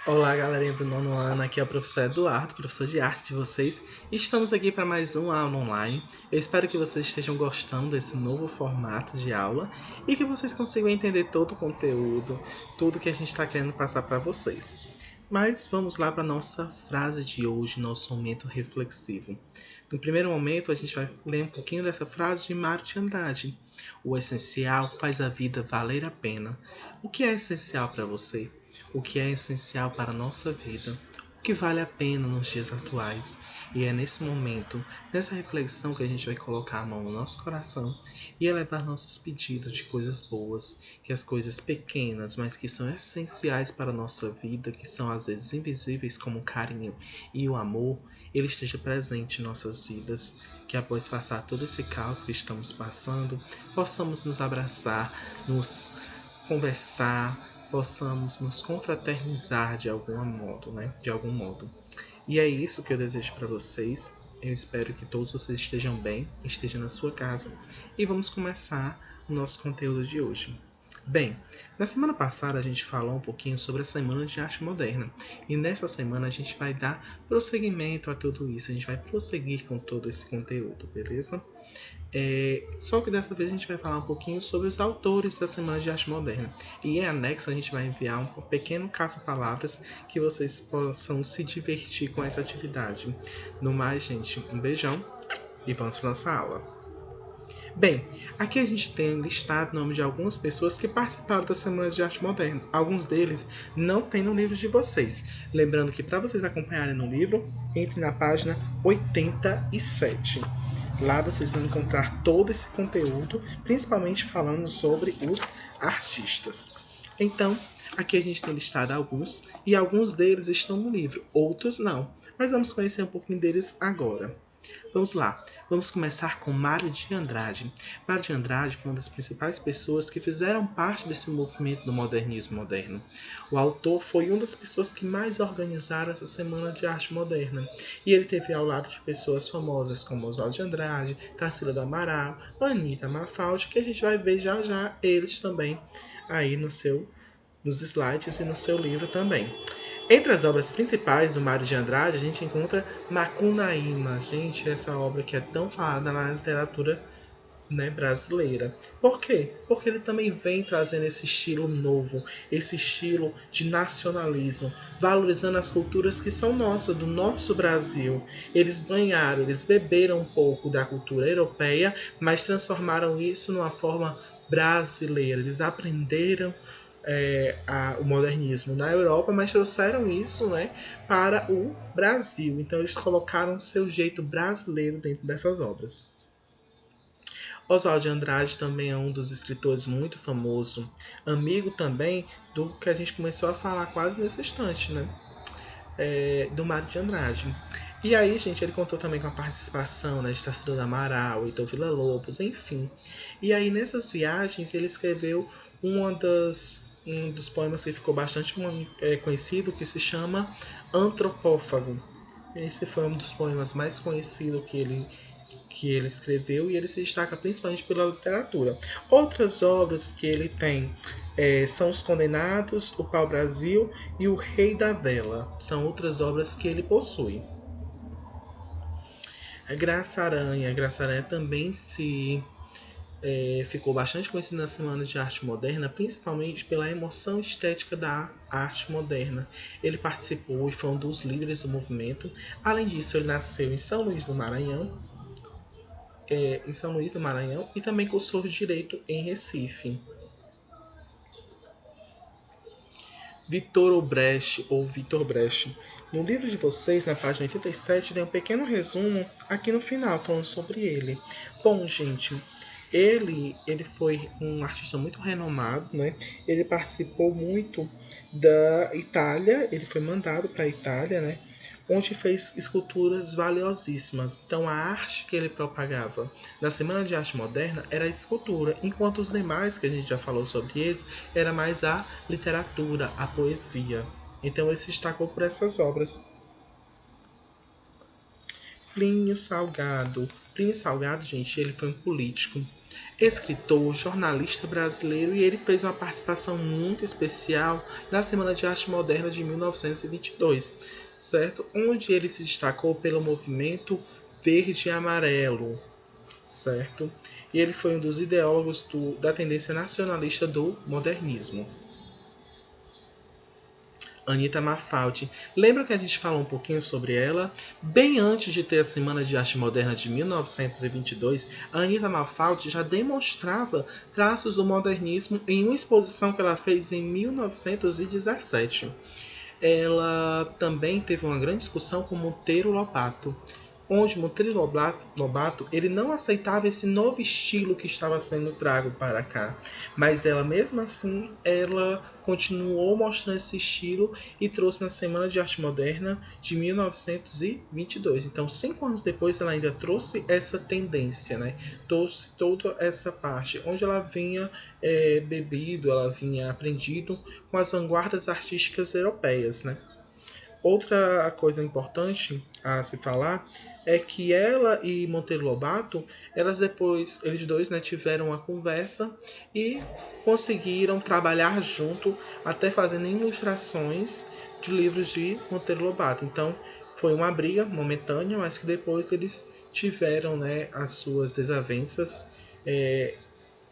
Olá, galerinha do nono ano, aqui é o professor Eduardo, professor de arte de vocês. E estamos aqui para mais uma aula online. Eu espero que vocês estejam gostando desse novo formato de aula e que vocês consigam entender todo o conteúdo, tudo que a gente está querendo passar para vocês. Mas vamos lá para a nossa frase de hoje, nosso momento reflexivo. No primeiro momento, a gente vai ler um pouquinho dessa frase de Mário de Andrade. O essencial faz a vida valer a pena. O que é essencial para você? O que é essencial para a nossa vida, o que vale a pena nos dias atuais. E é nesse momento, nessa reflexão, que a gente vai colocar a mão no nosso coração e elevar nossos pedidos de coisas boas, que as coisas pequenas, mas que são essenciais para a nossa vida, que são às vezes invisíveis como o carinho e o amor, ele esteja presente em nossas vidas, que após passar todo esse caos que estamos passando, possamos nos abraçar, nos conversar, possamos nos confraternizar de algum modo, né? De algum modo. E é isso que eu desejo para vocês. Eu espero que todos vocês estejam bem, estejam na sua casa e vamos começar o nosso conteúdo de hoje. Bem, na semana passada a gente falou um pouquinho sobre a Semana de Arte Moderna e nessa semana a gente vai dar prosseguimento a tudo isso, a gente vai prosseguir com todo esse conteúdo, beleza? Só que dessa vez a gente vai falar um pouquinho sobre os autores da Semana de Arte Moderna. E em anexo a gente vai enviar um pequeno caça-palavras que vocês possam se divertir com essa atividade. No mais, gente, um beijão e vamos para nossa aula. Bem, aqui a gente tem listado o nome de algumas pessoas que participaram da Semana de Arte Moderna. Alguns deles não tem no livro de vocês. Lembrando que para vocês acompanharem no livro, entre na página 87. Lá vocês vão encontrar todo esse conteúdo, principalmente falando sobre os artistas. Então, aqui a gente tem listado alguns, e alguns deles estão no livro, outros não. Mas vamos conhecer um pouquinho deles agora. Vamos lá, vamos começar com Mário de Andrade. Mário de Andrade foi uma das principais pessoas que fizeram parte desse movimento do modernismo moderno. O autor foi uma das pessoas que mais organizaram essa Semana de Arte Moderna. E ele teve ao lado de pessoas famosas como Oswaldo de Andrade, Tarsila do Amaral, Anita Mafaldi, que a gente vai ver já já eles também aí nos slides e no seu livro também. Entre as obras principais do Mário de Andrade, a gente encontra Macunaíma. Gente, essa obra que é tão falada na literatura, né, brasileira. Por quê? Porque ele também vem trazendo esse estilo novo, esse estilo de nacionalismo, valorizando as culturas que são nossas, do nosso Brasil. Eles banharam, eles beberam um pouco da cultura europeia, mas transformaram isso numa forma brasileira. Eles aprenderam o modernismo na Europa, mas trouxeram isso, né, para o Brasil. Então eles colocaram o seu jeito brasileiro dentro dessas obras. Oswald de Andrade também é um dos escritores muito famoso, amigo também do que a gente começou a falar quase nesse instante, né? Do Mário de Andrade. E aí, gente, ele contou também com a participação, né, de Tarsila do Amaral, Heitor Villa-Lobos, enfim. E aí, nessas viagens, ele escreveu um dos poemas que ficou bastante conhecido, que se chama Antropófago. Esse foi um dos poemas mais conhecidos que ele escreveu e ele se destaca principalmente pela literatura. Outras obras que ele tem são Os Condenados, O Pau-Brasil e O Rei da Vela. São outras obras que ele possui. A Graça Aranha. A Graça Aranha também se ficou bastante conhecida na Semana de Arte Moderna, principalmente pela emoção estética da arte moderna. Ele participou e foi um dos líderes do movimento. Além disso, ele nasceu em São Luís do Maranhão e também cursou Direito em Recife. Vitor Brecht ou Vitor Brecht. No livro de vocês, na página 87, tem um pequeno resumo aqui no final falando sobre ele. Bom, gente, ele foi um artista muito renomado, né? Ele participou muito da Itália, ele foi mandado para a Itália, né? Onde fez esculturas valiosíssimas. Então a arte que ele propagava na Semana de Arte Moderna era a escultura, enquanto os demais que a gente já falou sobre eles era mais a literatura, a poesia. Então ele se destacou por essas obras. Plínio Salgado. Plínio Salgado, gente, ele foi um político. escritor, jornalista brasileiro, e ele fez uma participação muito especial na Semana de Arte Moderna de 1922, certo? Onde ele se destacou pelo movimento verde e amarelo, certo? E ele foi um dos ideólogos da tendência nacionalista do modernismo. Anita Mafaldi. Lembra que a gente falou um pouquinho sobre ela? Bem antes de ter a Semana de Arte Moderna de 1922, a Anita Mafaldi já demonstrava traços do modernismo em uma exposição que ela fez em 1917. Ela também teve uma grande discussão com Monteiro Lobato, onde Monteiro Lobato ele não aceitava esse novo estilo que estava sendo trago para cá, mas ela mesmo assim ela continuou mostrando esse estilo e trouxe na Semana de Arte Moderna de 1922. Então, 5 anos depois, ela ainda trouxe essa tendência, né? Trouxe toda essa parte onde ela vinha bebido, ela vinha aprendido com as vanguardas artísticas europeias, né? Outra coisa importante a se falar é que ela e Monteiro Lobato, eles dois, né, tiveram uma conversa e conseguiram trabalhar junto, até fazendo ilustrações de livros de Monteiro Lobato. Então, foi uma briga momentânea, mas que depois eles tiveram, né, as suas desavenças é,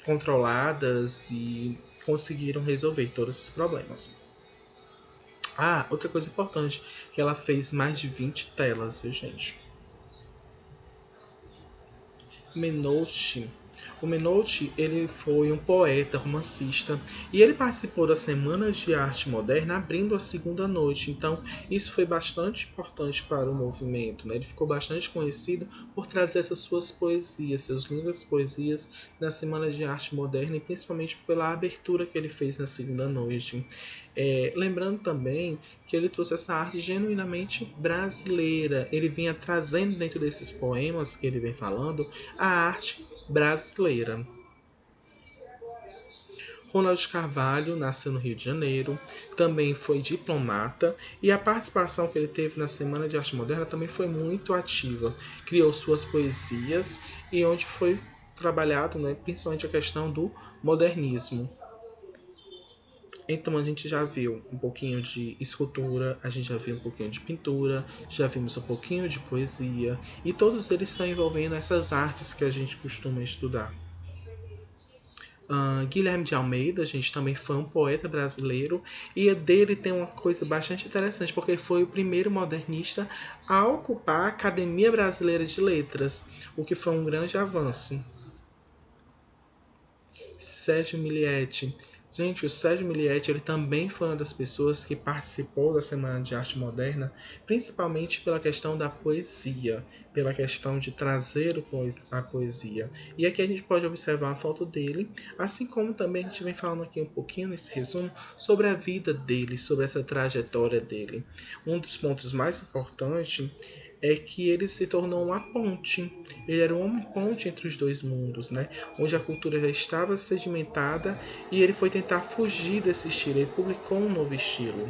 controladas e conseguiram resolver todos esses problemas. Ah, outra coisa importante, que ela fez mais de 20 telas, viu, gente? Menotti. O Menotti, ele foi um poeta, romancista, e ele participou das Semanas de Arte Moderna abrindo a segunda noite. Então, isso foi bastante importante para o movimento, né? Ele ficou bastante conhecido por trazer essas suas poesias, suas lindas poesias na Semana de Arte Moderna e principalmente pela abertura que ele fez na segunda noite. Lembrando também que ele trouxe essa arte genuinamente brasileira. Ele vinha trazendo dentro desses poemas que ele vem falando a arte brasileira. Ronald Carvalho nasceu no Rio de Janeiro, também foi diplomata e a participação que ele teve na Semana de Arte Moderna também foi muito ativa. Criou suas poesias e onde foi trabalhado, né, principalmente a questão do modernismo. Então a gente já viu um pouquinho de escultura, a gente já viu um pouquinho de pintura, já vimos um pouquinho de poesia, e todos eles estão envolvendo essas artes que a gente costuma estudar. Guilherme de Almeida, a gente também foi um poeta brasileiro, e dele tem uma coisa bastante interessante, porque ele foi o primeiro modernista a ocupar a Academia Brasileira de Letras, o que foi um grande avanço. Sérgio Milliet. Gente, o Sérgio Milliet ele também foi uma das pessoas que participou da Semana de Arte Moderna, principalmente pela questão da poesia, pela questão de trazer a poesia. E aqui a gente pode observar a foto dele, assim como também a gente vem falando aqui um pouquinho nesse resumo sobre a vida dele, sobre essa trajetória dele. Um dos pontos mais importantes é que ele se tornou uma ponte. Ele era uma ponte entre os dois mundos, né? Onde a cultura já estava sedimentada e ele foi tentar fugir desse estilo. Ele publicou um novo estilo.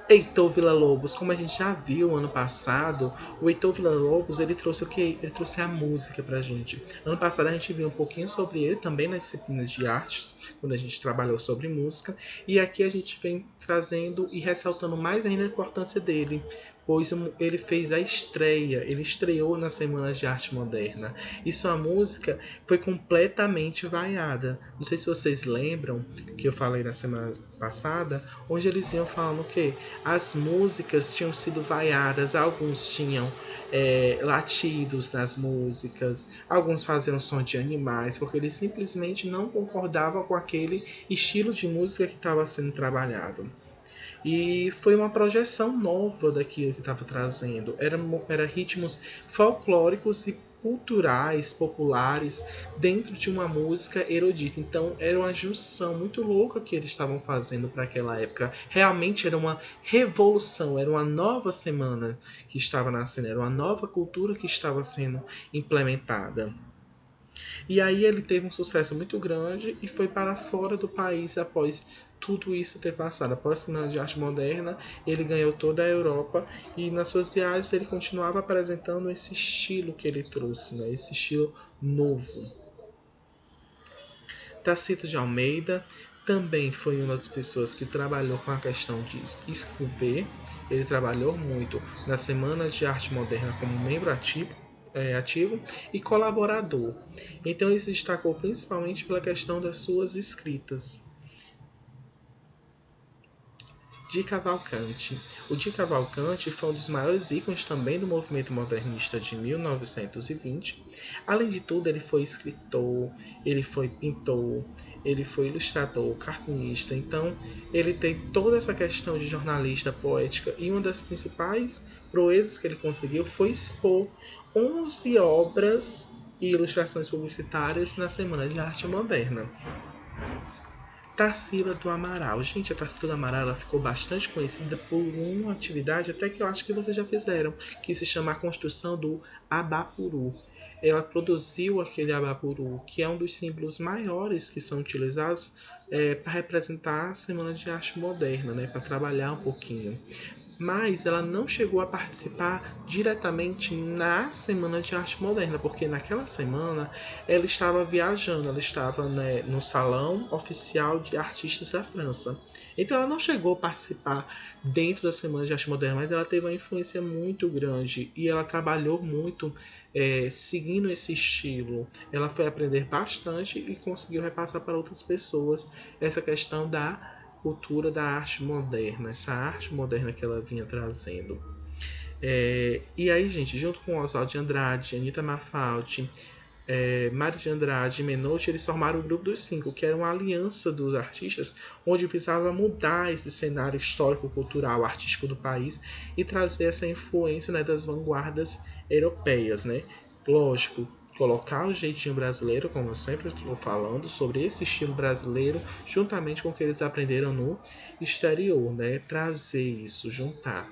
Heitor Villa-Lobos, como a gente já viu ano passado, o Heitor Villa-Lobos ele trouxe o que? Ele trouxe a música pra gente. Ano passado a gente viu um pouquinho sobre ele também nas disciplinas de artes, quando a gente trabalhou sobre música, e aqui a gente vem trazendo e ressaltando mais ainda a importância dele, pois ele fez a estreia, ele estreou nas Semanas de Arte Moderna, e sua música foi completamente vaiada. Não sei se vocês lembram que eu falei na semana passada, onde eles iam falando que as músicas tinham sido vaiadas, alguns tinham latidos nas músicas, alguns faziam som de animais, porque eles simplesmente não concordavam com aquele estilo de música que estava sendo trabalhado. E foi uma projeção nova daquilo que estava trazendo. Era ritmos folclóricos e culturais, populares, dentro de uma música erudita. Então era uma junção muito louca que eles estavam fazendo para aquela época. Realmente era uma revolução, era uma nova semana que estava nascendo, era uma nova cultura que estava sendo implementada. E aí ele teve um sucesso muito grande e foi para fora do país após tudo isso ter passado. Após a Semana de Arte Moderna, ele ganhou toda a Europa e nas suas viagens ele continuava apresentando esse estilo que ele trouxe, né? Esse estilo novo. Tacito de Almeida também foi uma das pessoas que trabalhou com a questão de escrever. Ele trabalhou muito na Semana de Arte Moderna como membro ativo e colaborador. Então ele se destacou principalmente pela questão das suas escritas. Di Cavalcanti. O Di Cavalcanti foi um dos maiores ícones também do movimento modernista de 1920. Além de tudo, ele foi escritor, ele foi pintor, ele foi ilustrador, cartunista. Então, ele tem toda essa questão de jornalista, poética, e uma das principais proezas que ele conseguiu foi expor 11 obras e ilustrações publicitárias na Semana de Arte Moderna. Tarsila do Amaral. Gente, a Tarsila do Amaral ela ficou bastante conhecida por uma atividade até que eu acho que vocês já fizeram, que se chama a construção do Abapuru. Ela produziu aquele Abapuru, que é um dos símbolos maiores que são utilizados para representar a Semana de Arte Moderna, né, para trabalhar um pouquinho. Mas ela não chegou a participar diretamente na Semana de Arte Moderna, porque naquela semana ela estava viajando, ela estava, né, no Salão Oficial de Artistas da França. Então ela não chegou a participar dentro da Semana de Arte Moderna, mas ela teve uma influência muito grande e ela trabalhou muito seguindo esse estilo. Ela foi aprender bastante e conseguiu repassar para outras pessoas essa questão da cultura da arte moderna, essa arte moderna que ela vinha trazendo. E aí, gente, junto com Oswald de Andrade, Anita Mafaldi, Mário de Andrade e Menotti, eles formaram o Grupo dos Cinco, que era uma aliança dos artistas, onde visava mudar esse cenário histórico-cultural, artístico do país e trazer essa influência, né, das vanguardas europeias, né? Lógico, colocar o jeitinho brasileiro, como eu sempre estou falando, sobre esse estilo brasileiro, juntamente com o que eles aprenderam no exterior, né? Trazer isso, juntar.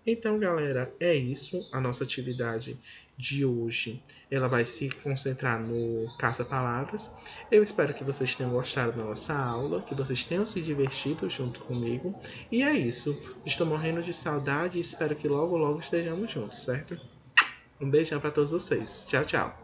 Então, galera, é isso. A nossa atividade de hoje, ela vai se concentrar no caça-palavras. Eu espero que vocês tenham gostado da nossa aula, que vocês tenham se divertido junto comigo. E é isso. Estou morrendo de saudade e espero que logo, logo estejamos juntos, certo? Um beijão para todos vocês. Tchau, tchau.